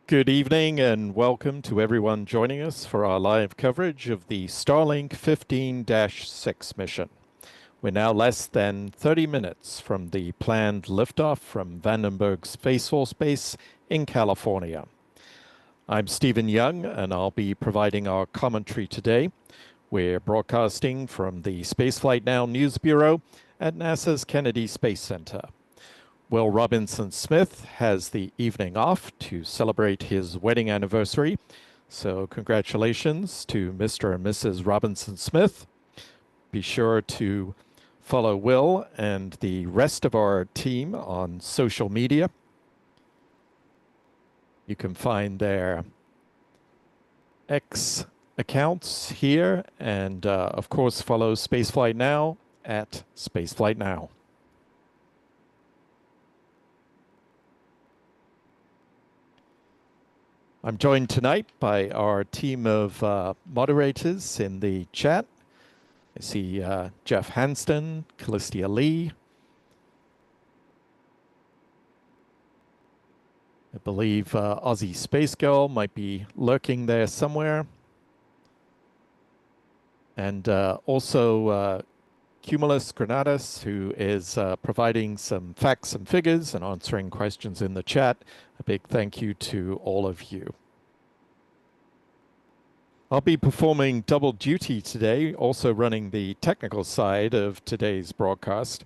Good evening and welcome to everyone joining us for our live coverage of the Starlink 15-6 mission. We're now less than 30 minutes from the planned liftoff from Vandenberg Space Force Base in California. I'm Stephen Young and I'll be providing our commentary today. We're broadcasting from the Spaceflight Now News Bureau at NASA's Kennedy Space Center. Will Robinson Smith has the evening off to celebrate his wedding anniversary. So congratulations to Mr. and Mrs. Robinson Smith. Be sure to follow Will and the rest of our team on social media. You can find their X accounts here and of course follow Spaceflight Now at Spaceflight Now. I'm joined tonight by our team of moderators in the chat. I see Jeff Hanston, Callistia Lee. I believe Aussie Space Girl might be lurking there somewhere. And also Cumulus Granatus, who is providing some facts and figures and answering questions in the chat. A big thank you to all of you. I'll be performing double duty today, also running the technical side of today's broadcast.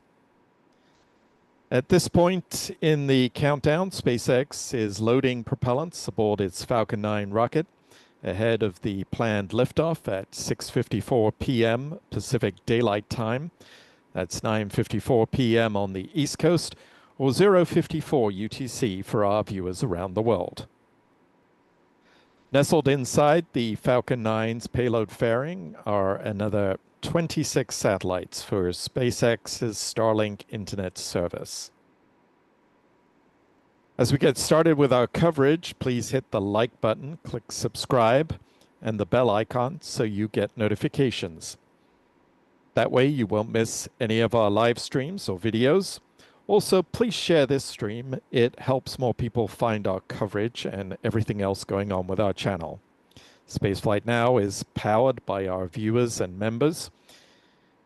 At this point in the countdown, SpaceX is loading propellants aboard its Falcon 9 rocket ahead of the planned liftoff at 6:54 p.m. Pacific Daylight Time. That's 9:54 p.m. on the East Coast, or 0:54 UTC for our viewers around the world. Nestled inside the Falcon 9's payload fairing are another 26 satellites for SpaceX's Starlink internet service. As we get started with our coverage, please hit the like button, click subscribe, and the bell icon so you get notifications. That way you won't miss any of our live streams or videos. Also, please share this stream. It helps more people find our coverage and everything else going on with our channel. Spaceflight Now is powered by our viewers and members.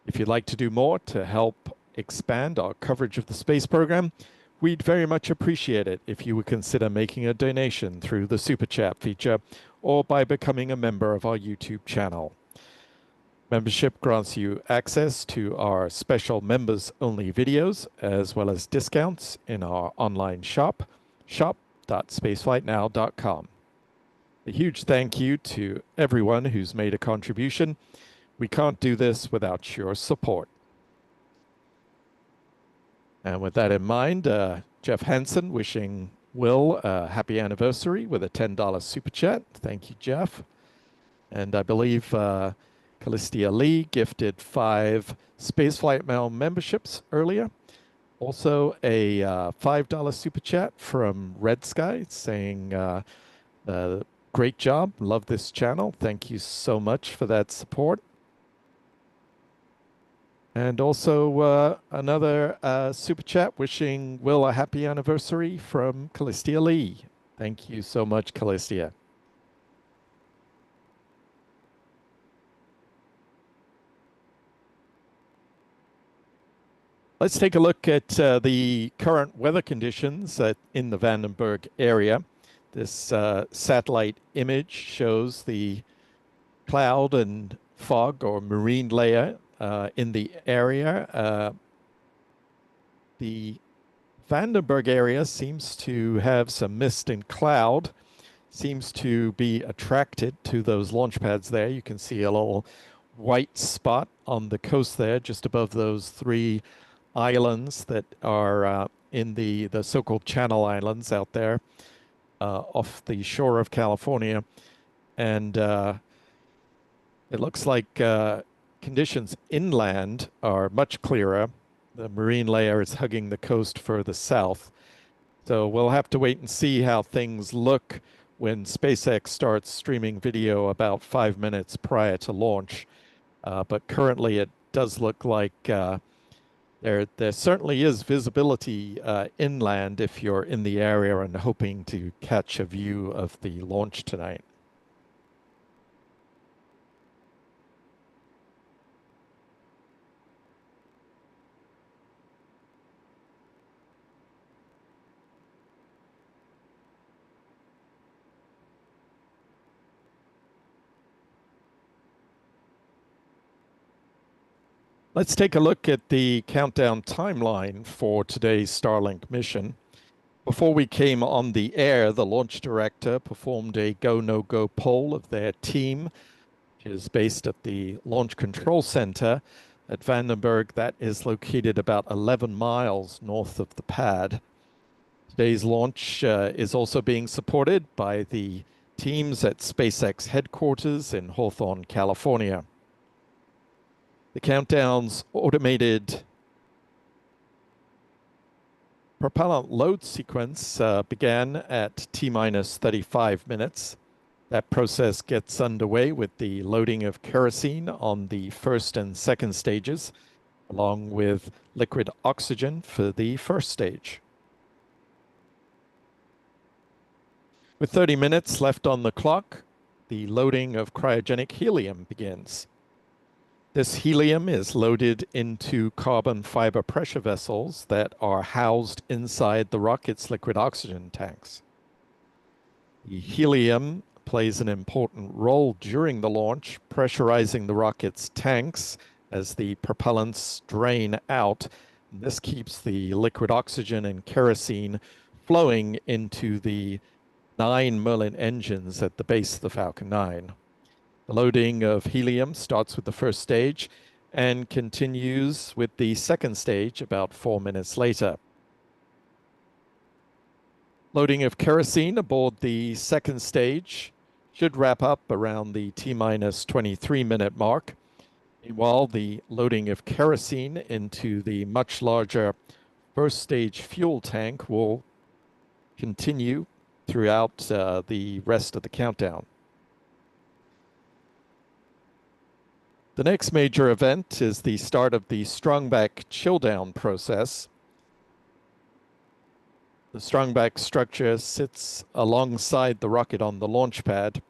If you'd like to do more to help expand our coverage of the space program, we'd very much appreciate it if you would consider making a donation through the Super Chat feature or by becoming a member of our YouTube channel. Membership grants you access to our special members-only videos, as well as discounts in our online shop, shop.spaceflightnow.com. A huge thank you to everyone who's made a contribution. We can't do this without your support. And with that in mind, Jeff Hansen wishing Will a happy anniversary with a $10 Super Chat. Thank you, Jeff. And I believe Callistia Lee gifted 5 Spaceflight Mail memberships earlier. Also a $5 Super Chat from Red Sky saying, great job, love this channel. Thank you so much for that support. And also another Super Chat wishing Will a happy anniversary from Callistia Lee. Thank you so much, Callistia. Let's take a look at the current weather conditions in the Vandenberg area. This satellite image shows the cloud and fog or marine layer in the area. The Vandenberg area seems to have some mist and cloud, seems to be attracted to those launch pads there. You can see a little white spot on the coast there, just above those 3 islands that are in the so-called Channel Islands out there off the shore of California. And it looks like conditions inland are much clearer. The marine layer is hugging the coast further south. So we'll have to wait and see how things look when SpaceX starts streaming video about 5 minutes prior to launch. But currently it does look like There certainly is visibility inland if you're in the area and hoping to catch a view of the launch tonight. Let's take a look at the countdown timeline for today's Starlink mission. Before we came on the air, the launch director performed a go, no-go poll of their team, which is based at the Launch Control Center at Vandenberg. That is located about 11 miles north of the pad. Today's launch is also being supported by the teams at SpaceX headquarters in Hawthorne, California. The countdown's automated propellant load sequence began at T-minus 35 minutes. That process gets underway with the loading of kerosene on the first and second stages, along with liquid oxygen for the first stage. With 30 minutes left on the clock, the loading of cryogenic helium begins. This helium is loaded into carbon fiber pressure vessels that are housed inside the rocket's liquid oxygen tanks. The helium plays an important role during the launch, pressurizing the rocket's tanks as the propellants drain out. This keeps the liquid oxygen and kerosene flowing into the 9 Merlin engines at the base of the Falcon 9. The loading of helium starts with the first stage and continues with the second stage about 4 minutes later. Loading of kerosene aboard the second stage should wrap up around the T-minus 23-minute mark. Meanwhile, the loading of kerosene into the much larger first stage fuel tank will continue throughout the rest of the countdown. The next major event is the start of the strongback chill-down process. The strongback structure sits alongside the rocket on the launch pad,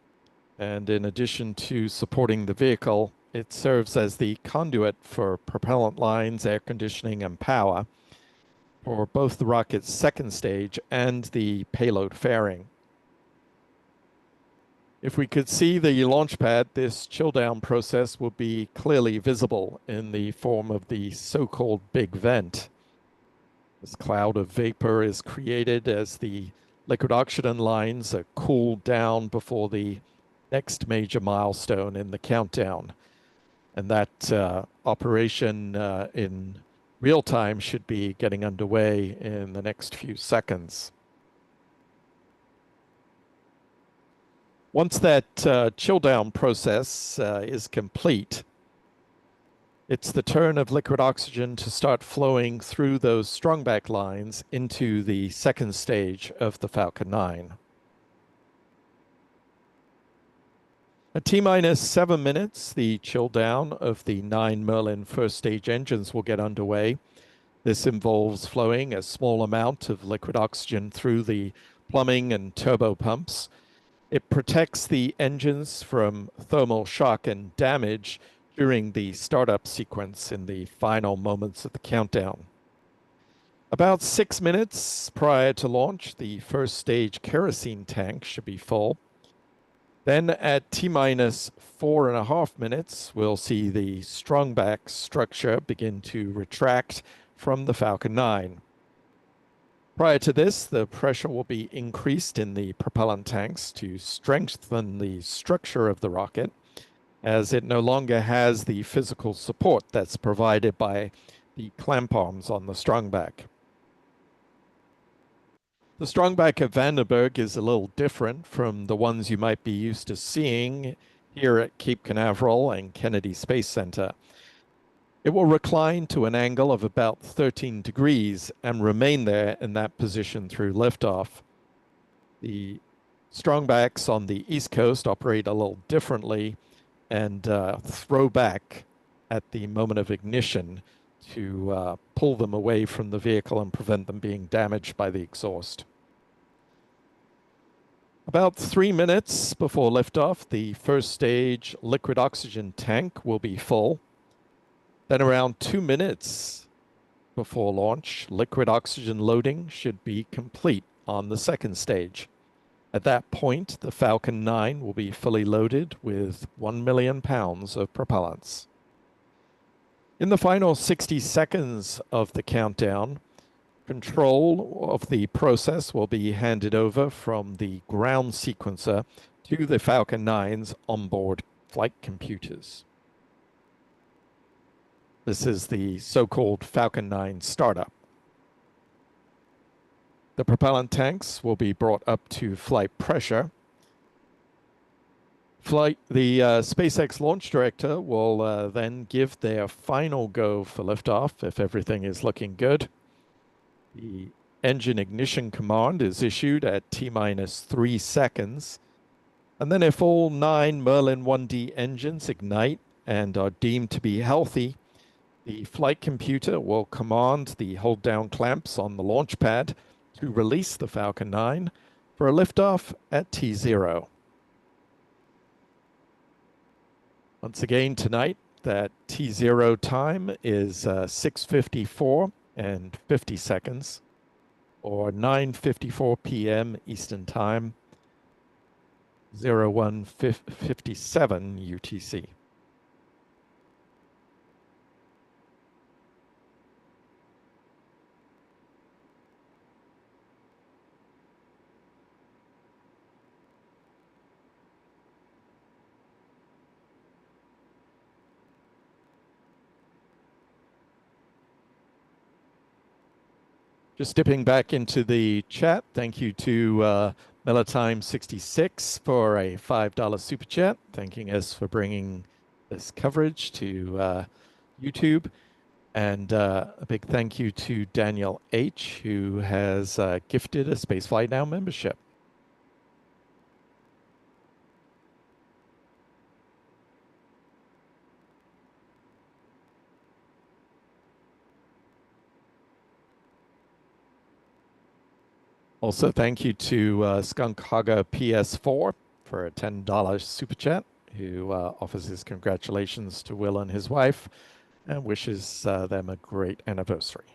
and in addition to supporting the vehicle, it serves as the conduit for propellant lines, air conditioning, and power for both the rocket's second stage and the payload fairing. If we could see the launch pad, this chill-down process will be clearly visible in the form of the so-called big vent. This cloud of vapor is created as the liquid oxygen lines are cooled down before the next major milestone in the countdown. And that operation in real time should be getting underway in the next few seconds. Once that chill-down process is complete, it's the turn of liquid oxygen to start flowing through those strongback lines into the second stage of the Falcon 9. At T-minus 7 minutes, the chill-down of the 9 Merlin first stage engines will get underway. This involves flowing a small amount of liquid oxygen through the plumbing and turbo pumps. It protects the engines from thermal shock and damage during the startup sequence in the final moments of the countdown. About 6 minutes prior to launch, the first stage kerosene tank should be full. Then at T-minus 4.5 minutes, we'll see the strongback structure begin to retract from the Falcon 9. Prior to this, the pressure will be increased in the propellant tanks to strengthen the structure of the rocket, as it no longer has the physical support that's provided by the clamp arms on the strongback. The strongback at Vandenberg is a little different from the ones you might be used to seeing here at Cape Canaveral and Kennedy Space Center. It will recline to an angle of about 13 degrees and remain there in that position through liftoff. The strongbacks on the East Coast operate a little differently and throw back at the moment of ignition to pull them away from the vehicle and prevent them being damaged by the exhaust. About 3 minutes before liftoff, the first stage liquid oxygen tank will be full. Then around 2 minutes before launch, liquid oxygen loading should be complete on the second stage. At that point, the Falcon 9 will be fully loaded with 1 million pounds of propellants. In the final 60 seconds of the countdown, control of the process will be handed over from the ground sequencer to the Falcon 9's onboard flight computers. This is the so-called Falcon 9 startup. The propellant tanks will be brought up to flight pressure. The SpaceX launch director will then give their final go for liftoff if everything is looking good. The engine ignition command is issued at T-minus 3 seconds. And then if all 9 Merlin 1D engines ignite and are deemed to be healthy, the flight computer will command the hold-down clamps on the launch pad to release the Falcon 9 for a liftoff at T0. Once again tonight, that T0 time is 6:54 and 50 seconds, or 9:54 p.m. Eastern Time, 01:57 UTC. Just dipping back into the chat, thank you to Melotime66 for a $5 super chat, thanking us for bringing this coverage to YouTube. And a big thank you to Daniel H., who has gifted a Spaceflight Now membership. Also, thank you to Skunk Hogger PS4 for a $10 super chat, who offers his congratulations to Will and his wife and wishes them a great anniversary.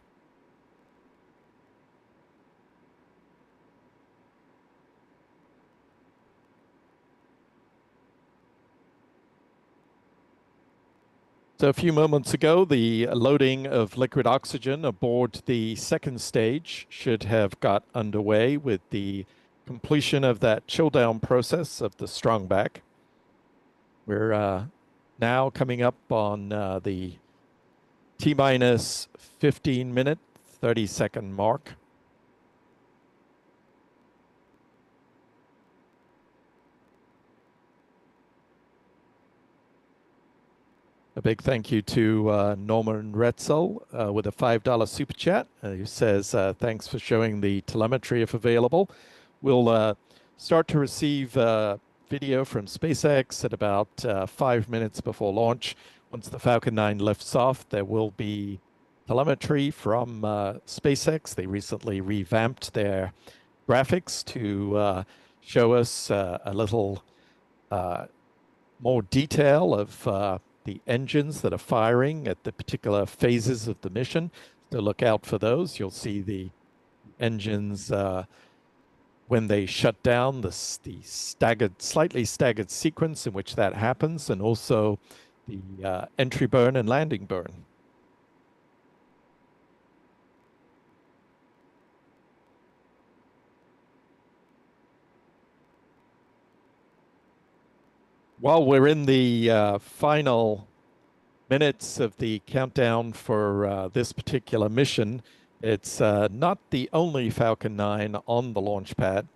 So a few moments ago, the loading of liquid oxygen aboard the second stage should have got underway with the completion of that chill down process of the strongback. We're now coming up on the T-minus 15-minute, 30-second mark. A big thank you to Norman Retzel with a $5 super chat, who says, thanks for showing the telemetry if available. We'll start to receive video from SpaceX at about 5 minutes before launch. Once the Falcon 9 lifts off, there will be telemetry from SpaceX. They recently revamped their graphics to show us a little more detail of the engines that are firing at the particular phases of the mission. So look out for those. You'll see the engines when they shut down, the slightly staggered sequence in which that happens, and also the entry burn and landing burn. While we're in the final minutes of the countdown for this particular mission, it's not the only Falcon 9 on the launch pad.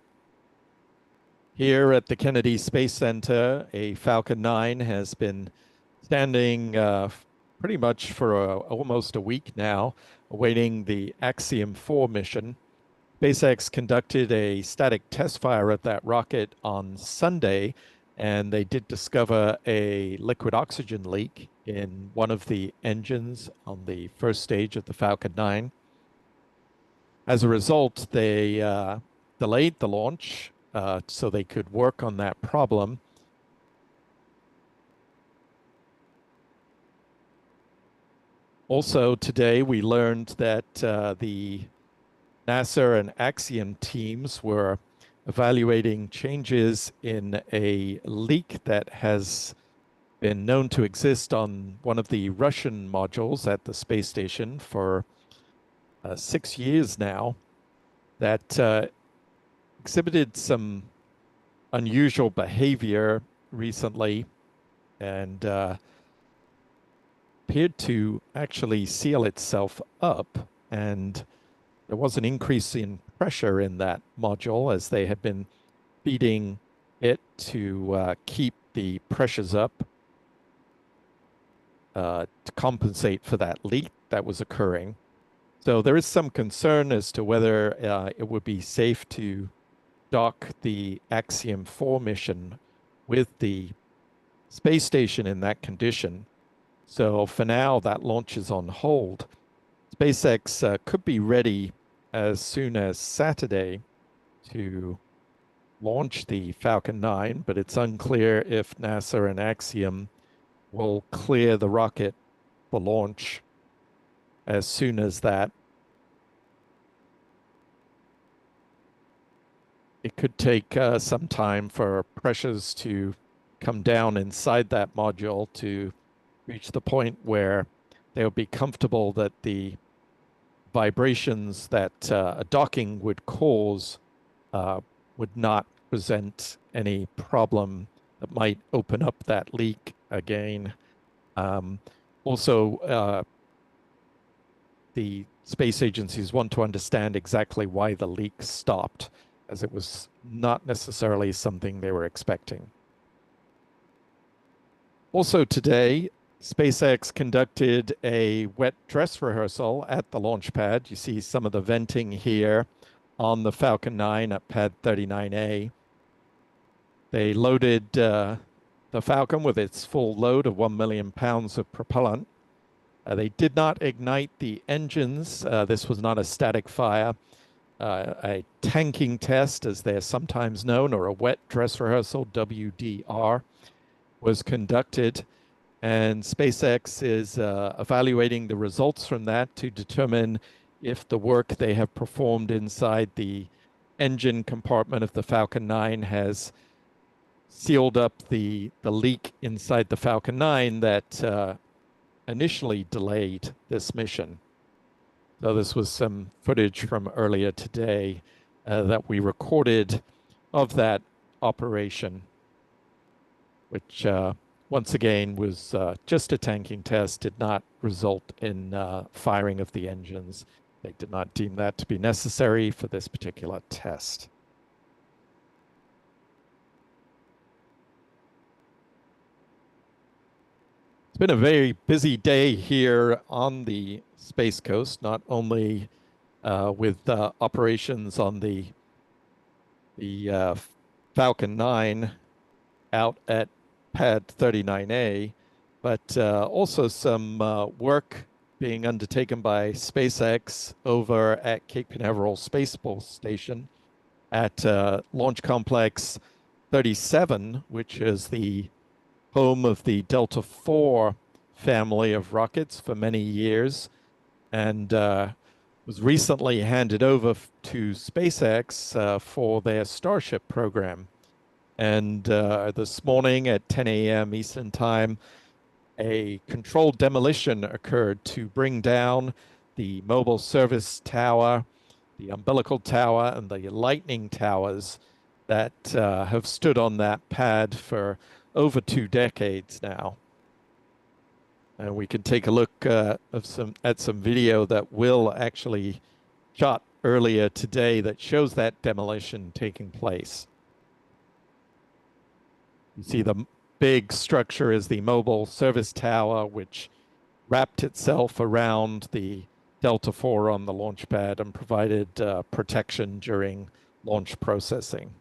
Here at the Kennedy Space Center, a Falcon 9 has been standing pretty much for almost a week now, awaiting the Axiom 4 mission. SpaceX conducted a static test fire at that rocket on Sunday, and they did discover a liquid oxygen leak in one of the engines on the first stage of the Falcon 9. As a result, they delayed the launch so they could work on that problem. Also, today we learned that the NASA and Axiom teams were evaluating changes in a leak that has been known to exist on one of the Russian modules at the space station for 6 years now, that exhibited some unusual behavior recently and appeared to actually seal itself up. And there was an increase in pressure in that module as they had been feeding it to keep the pressures up to compensate for that leak that was occurring. So there is some concern as to whether it would be safe to dock the Axiom 4 mission with the space station in that condition. So for now, that launch is on hold. SpaceX could be ready as soon as Saturday to launch the Falcon 9, but it's unclear if NASA and Axiom will clear the rocket for launch as soon as that. It could take some time for pressures to come down inside that module to reach the point where they'll be comfortable that the vibrations that a docking would cause would not present any problem that might open up that leak again. Also, the space agencies want to understand exactly why the leak stopped, as it was not necessarily something they were expecting. Also today, SpaceX conducted a wet dress rehearsal at the launch pad. You see some of the venting here on the Falcon 9 at pad 39A. They loaded the Falcon with its full load of 1 million pounds of propellant. They did not ignite the engines. This was not a static fire. A tanking test, as they're sometimes known, or a wet dress rehearsal, WDR, was conducted. And SpaceX is evaluating the results from that to determine if the work they have performed inside the engine compartment of the Falcon 9 has sealed up the leak inside the Falcon 9 that initially delayed this mission. So this was some footage from earlier today that we recorded of that operation, which once again was just a tanking test, did not result in firing of the engines. They did not deem that to be necessary for this particular test. It's been a very busy day here on the Space Coast, not only with operations on the Falcon 9 out at pad 39A, but also some work being undertaken by SpaceX over at Cape Canaveral Space Force Station at Launch Complex 37, which is the home of the Delta IV family of rockets for many years, and was recently handed over to SpaceX for their Starship program. And this morning at 10 a.m. Eastern Time, a controlled demolition occurred to bring down the mobile service tower, the umbilical tower, and the lightning towers that have stood on that pad for over 2 decades now. And we can take a look at some video that Will actually shot earlier today that shows that demolition taking place. You see the big structure is the mobile service tower, which wrapped itself around the Delta IV on the launch pad and provided protection during launch processing.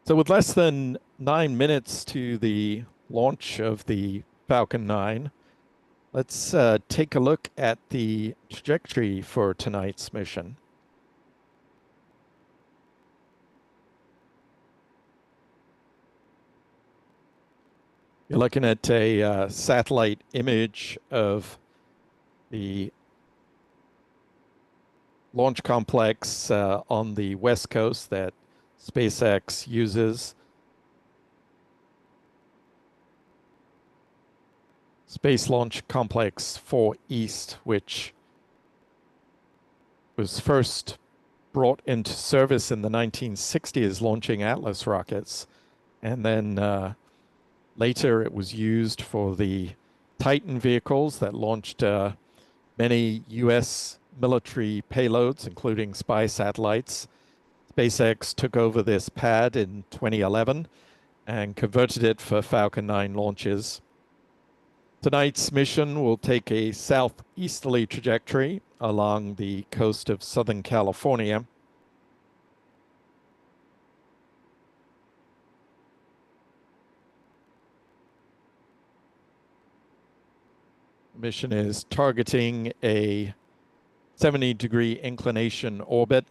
So with less than 9 minutes to the launch of the Falcon 9, let's take a look at the trajectory for tonight's mission. You're looking at a satellite image of the launch complex on the West Coast that SpaceX uses. Space Launch Complex 4 East, which was first brought into service in the 1960s, launching Atlas rockets. And then later it was used for the Titan vehicles that launched many U.S. military payloads, including spy satellites. SpaceX took over this pad in 2011 and converted it for Falcon 9 launches. Tonight's mission will take a southeasterly trajectory along the coast of Southern California. The mission is targeting a 70-degree inclination orbit.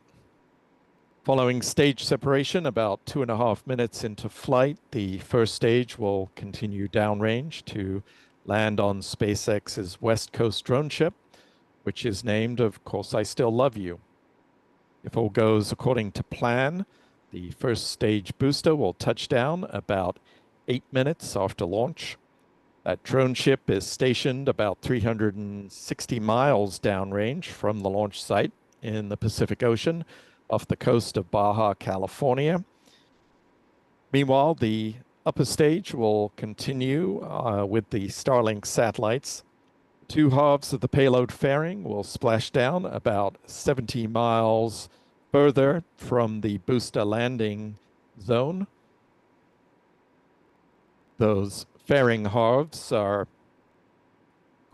Following stage separation, about 2.5 minutes into flight, the first stage will continue downrange to land on SpaceX's West Coast drone ship, which is named, of course, I Still Love You. If all goes according to plan, the first stage booster will touch down about 8 minutes after launch. That drone ship is stationed about 360 miles downrange from the launch site in the Pacific Ocean off the coast of Baja California. Meanwhile, the upper stage will continue with the Starlink satellites. Two halves of the payload fairing will splash down about 70 miles further from the booster landing zone. Those fairing halves are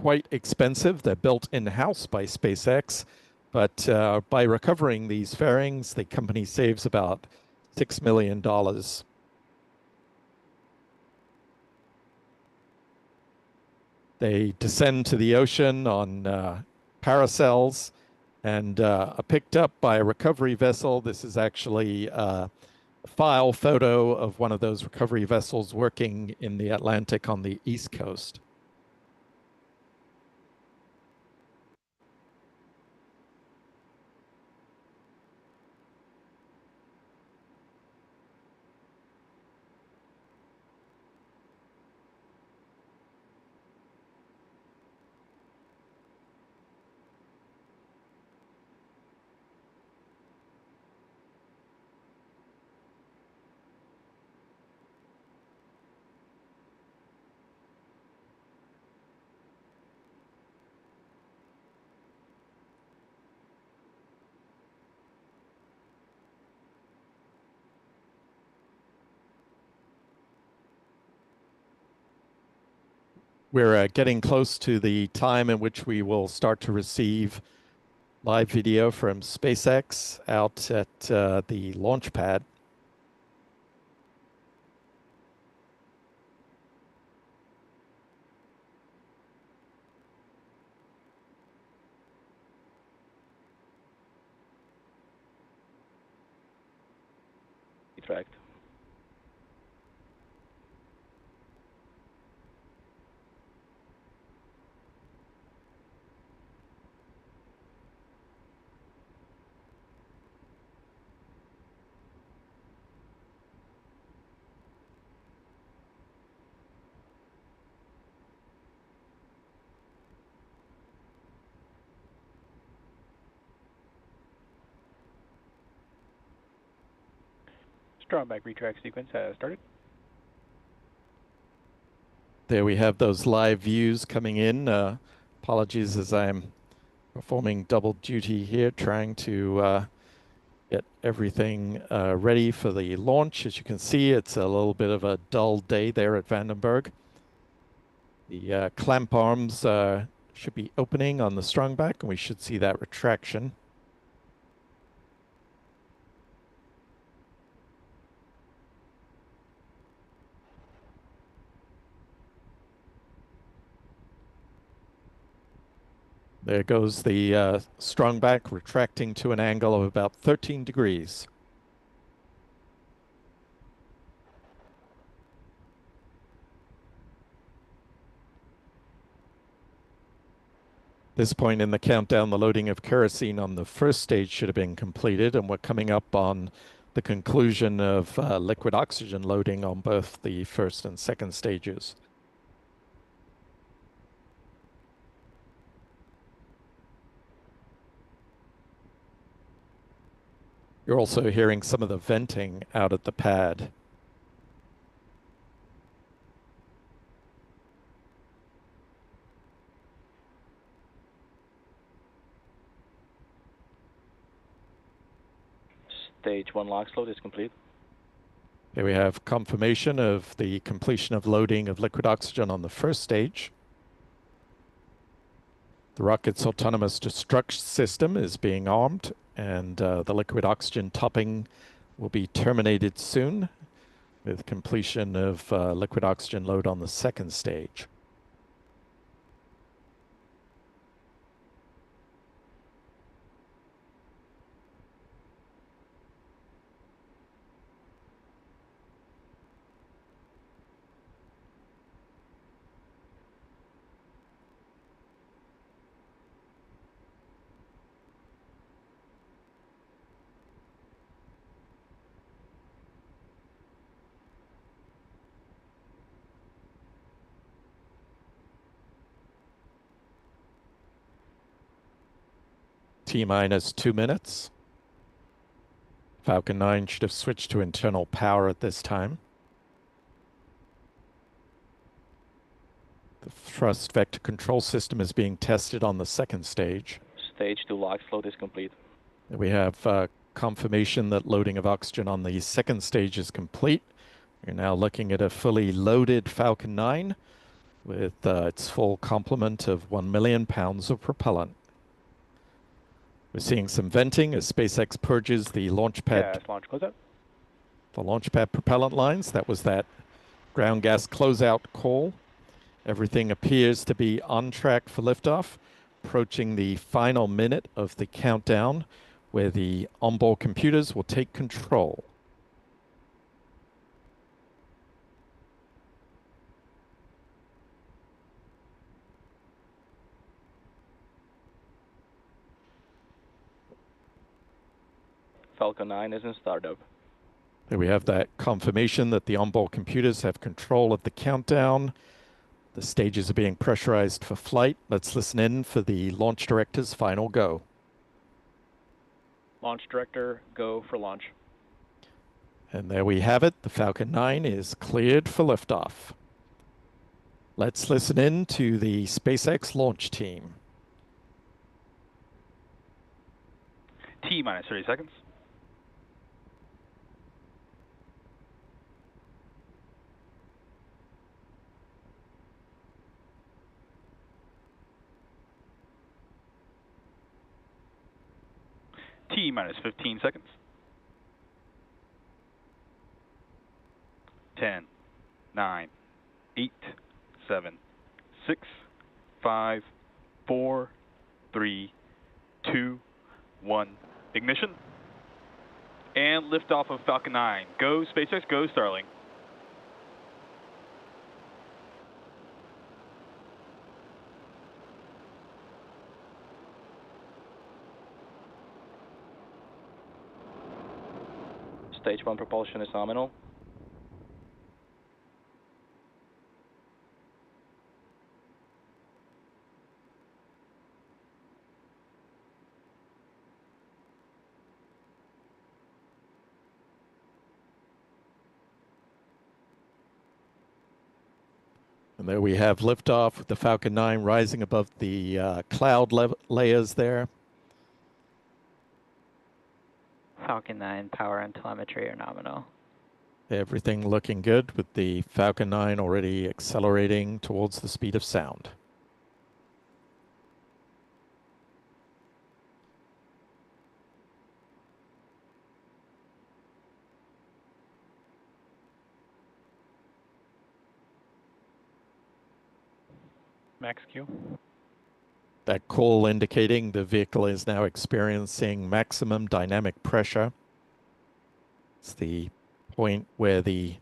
quite expensive. They're built in-house by SpaceX, but by recovering these fairings, the company saves about $6 million. They descend to the ocean on parasails and are picked up by a recovery vessel. This is actually a file photo of one of those recovery vessels working in the Atlantic on the East Coast. We're getting close to the time in which we will start to receive live video from SpaceX out at the launch pad. Retract. Drawback retract sequence has started. There we have those live views coming in. Apologies as I'm performing double duty here, trying to get everything ready for the launch. As you can see, it's a little bit of a dull day there at Vandenberg. The clamp arms should be opening on the strongback, and we should see that retraction. There goes the strong back, retracting to an angle of about 13 degrees. This point in the countdown, the loading of kerosene on the first stage should have been completed, and we're coming up on the conclusion of liquid oxygen loading on both the first and second stages. You're also hearing some of the venting out at the pad. Stage 1 LOX load is complete. Here we have confirmation of the completion of loading of liquid oxygen on the first stage. The rocket's autonomous destruction system is being armed, and the liquid oxygen topping will be terminated soon with completion of liquid oxygen load on the second stage. T-minus 2 minutes. Falcon 9 should have switched to internal power at this time. The thrust vector control system is being tested on the second stage. Stage 2 LOX load is complete. We have confirmation that loading of oxygen on the second stage is complete. You're now looking at a fully loaded Falcon 9 with its full complement of 1 million pounds of propellant. We're seeing some venting as SpaceX purges the launch pad. Gas launch closeout. The launch pad propellant lines. That was that ground gas closeout call. Everything appears to be on track for liftoff, approaching the final minute of the countdown where the onboard computers will take control. Falcon 9 is in startup. There we have that confirmation that the onboard computers have control of the countdown. The stages are being pressurized for flight. Let's listen in for the launch director's final go. Launch director, go for launch. And there we have it. The Falcon 9 is cleared for liftoff. Let's listen in to the SpaceX launch team. T-minus 30 seconds. T-minus 15 seconds. 10, 9, 8, 7, 6, 5, 4, 3, 2, 1. Ignition. And liftoff of Falcon 9. Go SpaceX, go Starlink. Stage 1 propulsion is nominal. And there we have liftoff with the Falcon 9 rising above the cloud layers there. Falcon 9 power and telemetry are nominal. Everything looking good with the Falcon 9 already accelerating towards the speed of sound. Max Q. That call indicating the vehicle is now experiencing maximum dynamic pressure. It's the point where the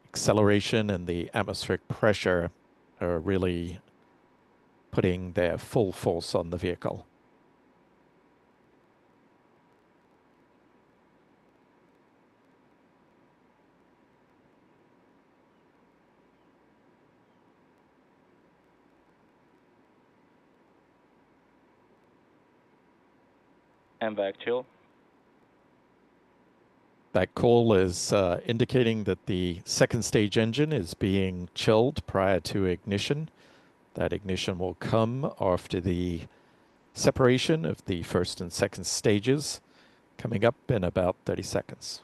acceleration and the atmospheric pressure are really putting their full force on the vehicle. MVAC chill. That call is indicating that the second stage engine is being chilled prior to ignition. That ignition will come after the separation of the first and second stages, coming up in about 30 seconds.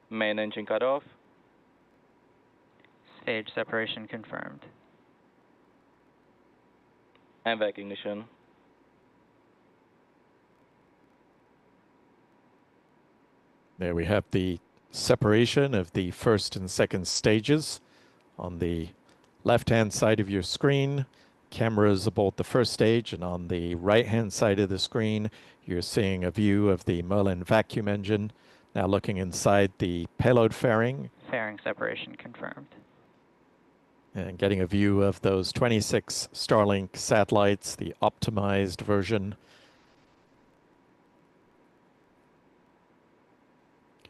Main engine cut off. Stage separation confirmed. MVAC ignition. There we have the separation of the first and second stages. On the left-hand side of your screen, cameras aboard the first stage, and on the right-hand side of the screen, you're seeing a view of the Merlin vacuum engine. Now looking inside the payload fairing. Fairing separation confirmed. And getting a view of those 26 Starlink satellites, the optimized version.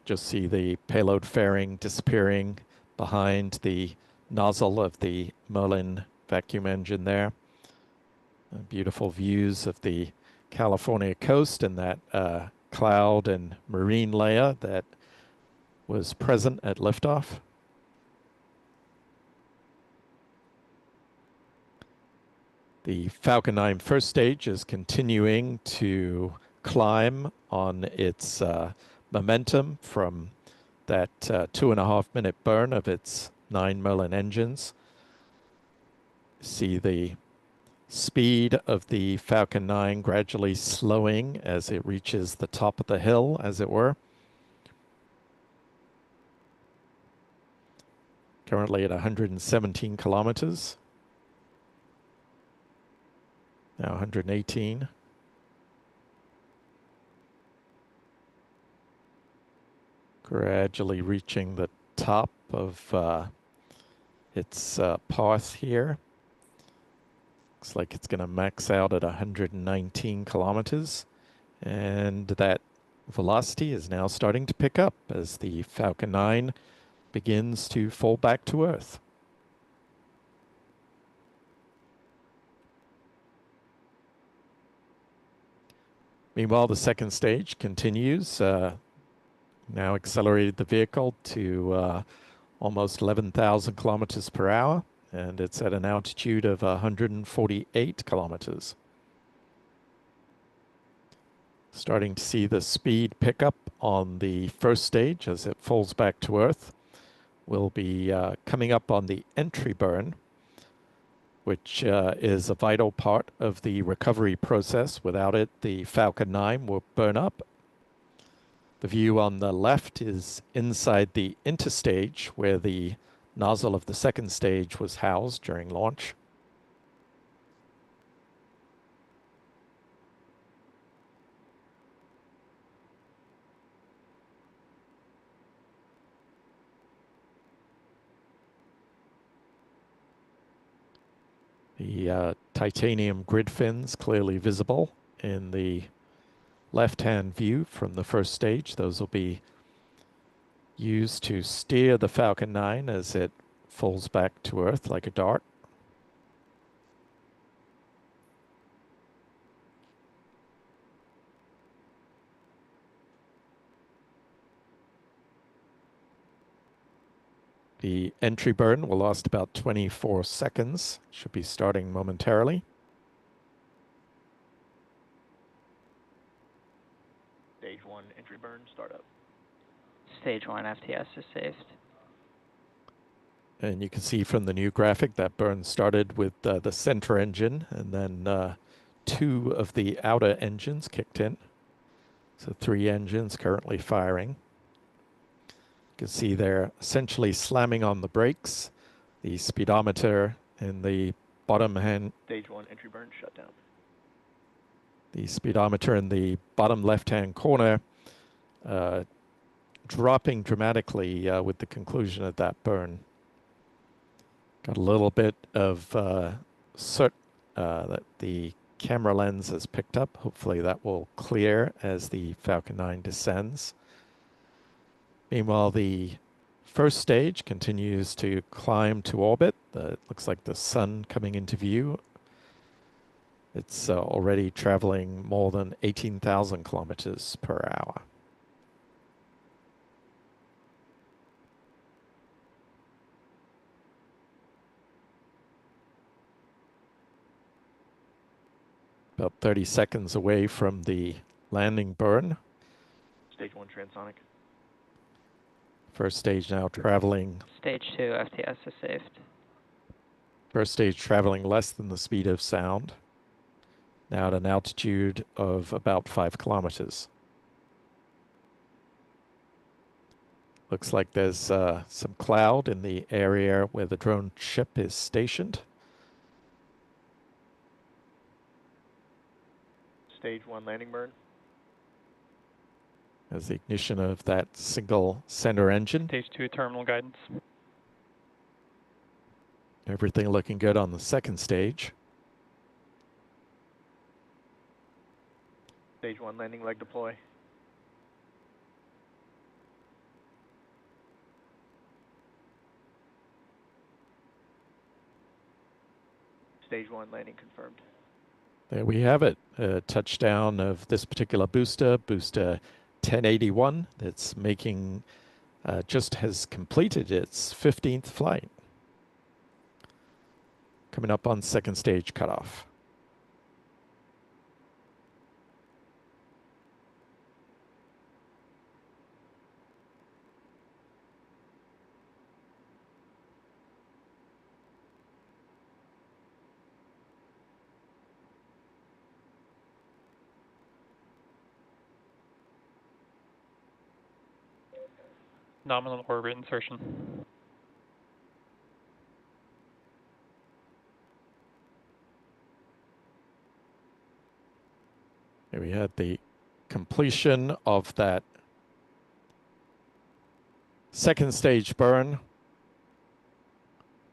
Just see the payload fairing disappearing behind the nozzle of the Merlin vacuum engine there. Beautiful views of the California coast and that cloud and marine layer that was present at liftoff. The Falcon 9 first stage is continuing to climb on its momentum from that 2.5-minute burn of its 9 Merlin engines. See the speed of the Falcon 9 gradually slowing as it reaches the top of the hill, as it were. Currently at 117 kilometers. Now 118. Gradually reaching the top of its path here. Looks like it's going to max out at 119 kilometers. And that velocity is now starting to pick up as the Falcon 9 begins to fall back to Earth. Meanwhile, the second stage continues. Now accelerated the vehicle to almost 11,000 kilometers per hour, and it's at an altitude of 148 kilometers. Starting to see the speed pick up on the first stage as it falls back to Earth. We'll be coming up on the entry burn, which is a vital part of the recovery process. Without it, the Falcon 9 will burn up. The view on the left is inside the interstage, where the nozzle of the second stage was housed during launch. The titanium grid fins clearly visible in the left-hand view from the first stage. Those will be used to steer the Falcon 9 as it falls back to Earth like a dart. The entry burn will last about 24 seconds. Should be starting momentarily. Stage 1 entry entry burn, startup. Stage 1 FTS is saved. And you can see from the new graphic that burn started with the center engine, and then 2 of the outer engines kicked in. So 3 engines currently firing. You can see they're essentially slamming on the brakes. The speedometer in the bottom hand. Stage 1 entry burn, shut down. The speedometer in the bottom left-hand corner dropping dramatically with the conclusion of that burn. Got a little bit of soot that the camera lens has picked up. Hopefully that will clear as the Falcon 9 descends. Meanwhile, the first stage continues to climb to orbit. It looks like the sun coming into view. It's already traveling more than 18,000 kilometers per hour. About 30 seconds away from the landing burn. Stage 1 transonic. First stage now traveling. Stage 2 FTS is saved. First stage traveling less than the speed of sound. Now at an altitude of about 5 kilometers. Looks like there's some cloud in the area where the drone ship is stationed. Stage 1 landing burn. As the ignition of that single center engine. Stage 2 terminal guidance. Everything looking good on the second stage. Stage 1 landing leg deploy. Stage 1 landing confirmed. There we have it. A touchdown of this particular booster, booster 1081. That's making, just has completed its 15th flight. Coming up on second stage cutoff. Nominal orbit insertion. Here we had the completion of that second stage burn.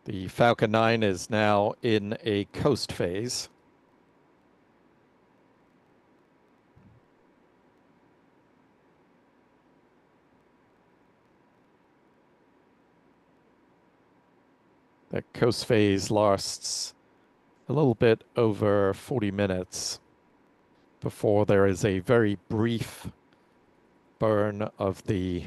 The Falcon 9 is now in a coast phase. That coast phase lasts a little bit over 40 minutes before there is a very brief burn of the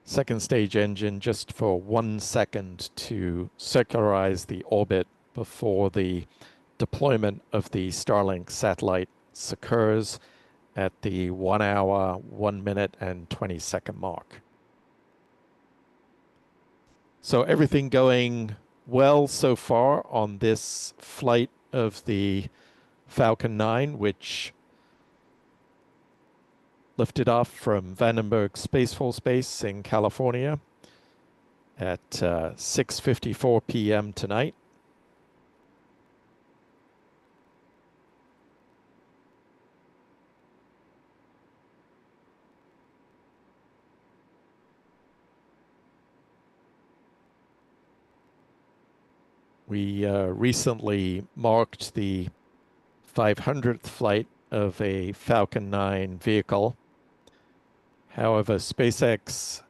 second stage engine just for 1 second to circularize the orbit before the deployment of the Starlink satellite occurs at the 1 hour, 1 minute, and 20-second mark. So everything going well so far on this flight of the Falcon 9, which lifted off from Vandenberg Space Force Base in California at 6:54 p.m. tonight. We recently marked the 500th flight of a Falcon 9 vehicle. However, SpaceX,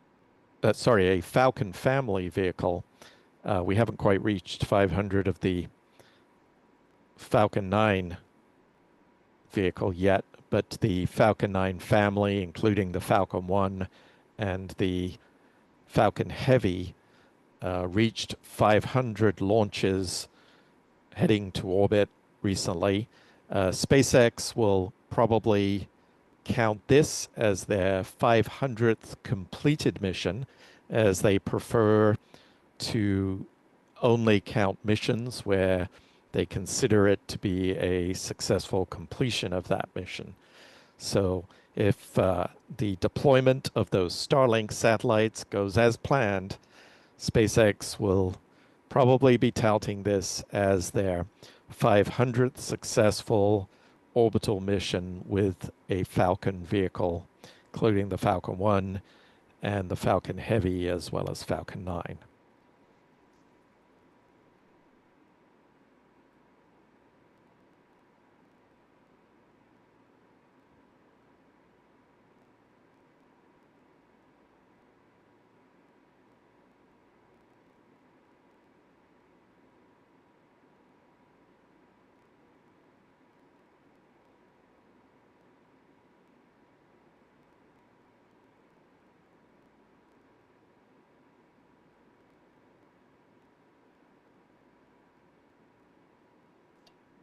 a Falcon family vehicle, we haven't quite reached 500 of the Falcon 9 vehicle yet, but the Falcon 9 family, including the Falcon 1 and the Falcon Heavy, reached 500 launches heading to orbit recently. SpaceX will probably count this as their 500th completed mission, as they prefer to only count missions where they consider it to be a successful completion of that mission. So if the deployment of those Starlink satellites goes as planned, SpaceX will probably be touting this as their 500th successful orbital mission with a Falcon vehicle, including the Falcon 1 and the Falcon Heavy, as well as Falcon 9.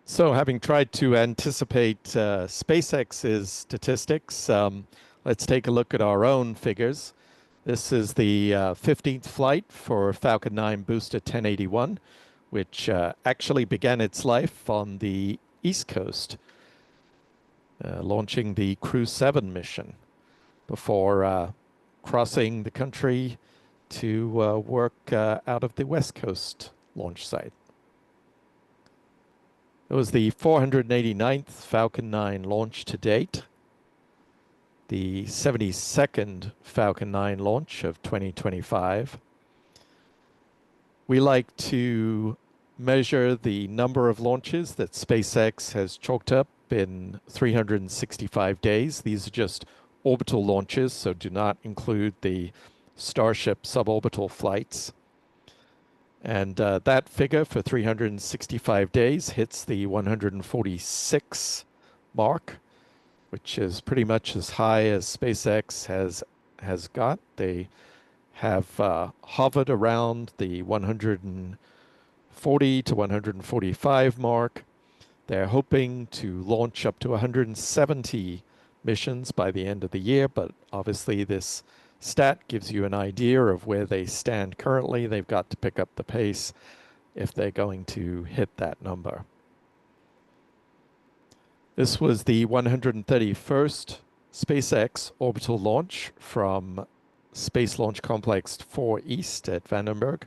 So having tried to anticipate SpaceX's statistics, let's take a look at our own figures. This is the 15th flight for Falcon 9 Booster 1081, which actually began its life on the East Coast, launching the Crew 7 mission before crossing the country to work out of the West Coast launch site. It was the 489th Falcon 9 launch to date, the 72nd Falcon 9 launch of 2025. We like to measure the number of launches that SpaceX has chalked up in 365 days. These are just orbital launches, so do not include the Starship suborbital flights. And that figure for 365 days hits the 146 mark, which is pretty much as high as SpaceX has got. They have hovered around the 140 to 145 mark. They're hoping to launch up to 170 missions by the end of the year, but obviously this stat gives you an idea of where they stand currently. They've got to pick up the pace if they're going to hit that number. This was the 131st SpaceX orbital launch from Space Launch Complex 4 East at Vandenberg,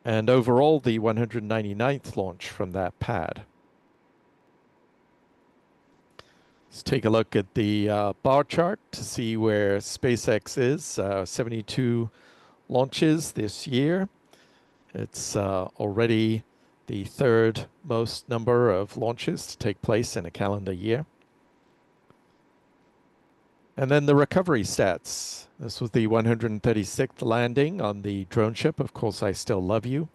and overall the 199th launch from that pad. Let's take a look at the bar chart to see where SpaceX is. 72 launches this year. It's already the third most number of launches to take place in a calendar year. And then the recovery stats. This was the 136th landing on the drone ship, Of Course I Still Love You.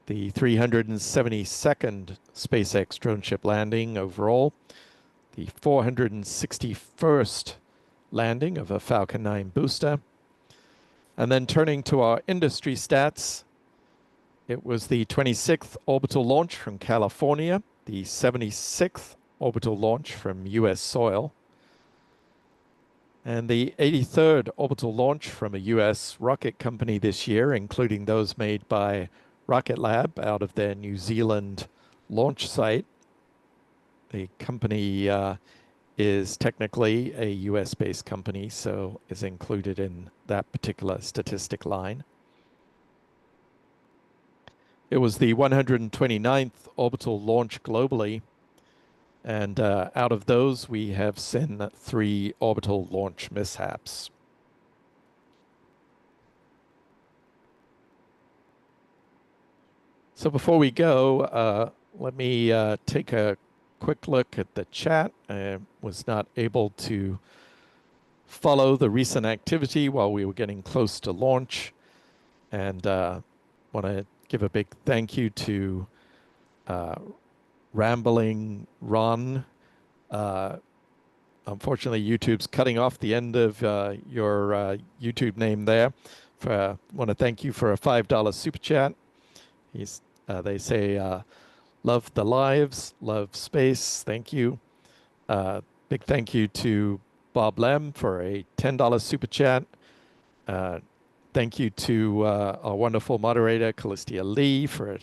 The 372nd SpaceX drone ship landing overall, the 461st landing of a Falcon 9 booster. And then turning to our industry stats, it was the 26th orbital launch from California, the 76th orbital launch from US soil, and the 83rd orbital launch from a US rocket company this year, including those made by Rocket Lab out of their New Zealand launch site. The company is technically a US-based company, so is included in that particular statistic line. It was the 129th orbital launch globally, and out of those we have seen 3 orbital launch mishaps. So before we go, let me take a quick look at the chat. I was not able to follow the recent activity while we were getting close to launch, and want to give a big thank you to Rambling Ron. Unfortunately, YouTube's cutting off the end of your YouTube name there. Want to thank you for a $5 super chat. They say, love the lives, love space. Thank you. Big thank you to Bob Lem for a $10 super chat. Thank you to our wonderful moderator, Callistia Lee, for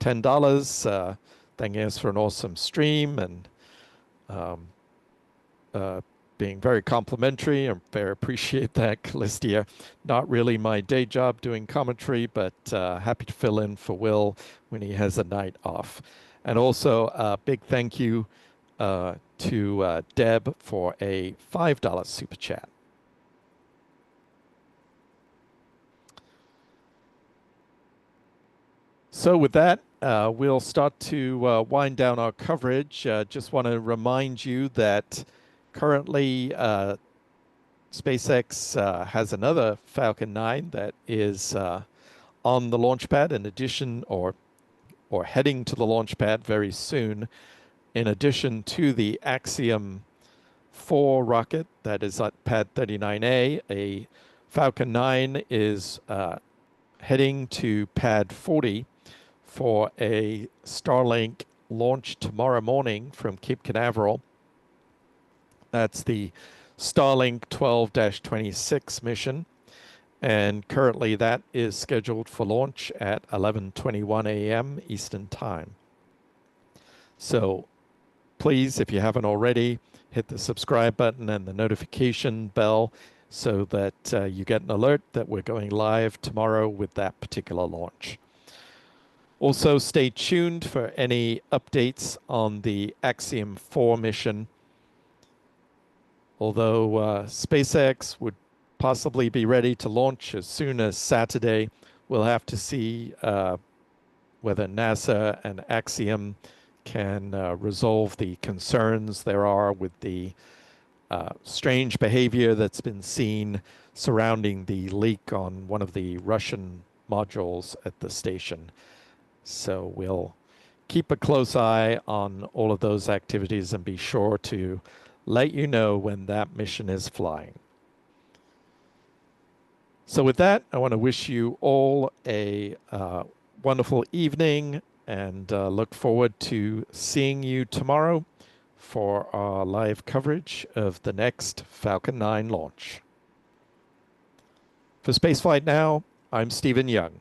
$10. Thanking us for an awesome stream and being very complimentary. I very appreciate that, Callistia. Not really my day job doing commentary, but happy to fill in for Will when he has a night off. And also a big thank you to Deb for a $5 super chat. So with that, we'll start to wind down our coverage. Just want to remind you that currently SpaceX has another Falcon 9 that is on the launch pad in addition, or heading to the launch pad very soon, in addition to the Axiom 4 rocket that is at pad 39A. A Falcon 9 is heading to pad 40 for a Starlink launch tomorrow morning from Cape Canaveral. That's the Starlink 12-26 mission, and currently that is scheduled for launch at 11:21 a.m. Eastern Time. So please, if you haven't already, hit the subscribe button and the notification bell so that you get an alert that we're going live tomorrow with that particular launch. Also, stay tuned for any updates on the Axiom 4 mission. Although SpaceX would possibly be ready to launch as soon as Saturday, we'll have to see whether NASA and Axiom can resolve the concerns there are with the strange behavior that's been seen surrounding the leak on one of the Russian modules at the station. So we'll keep a close eye on all of those activities and be sure to let you know when that mission is flying. So with that, I want to wish you all a wonderful evening and look forward to seeing you tomorrow for our live coverage of the next Falcon 9 launch. For Spaceflight Now, I'm Stephen Young.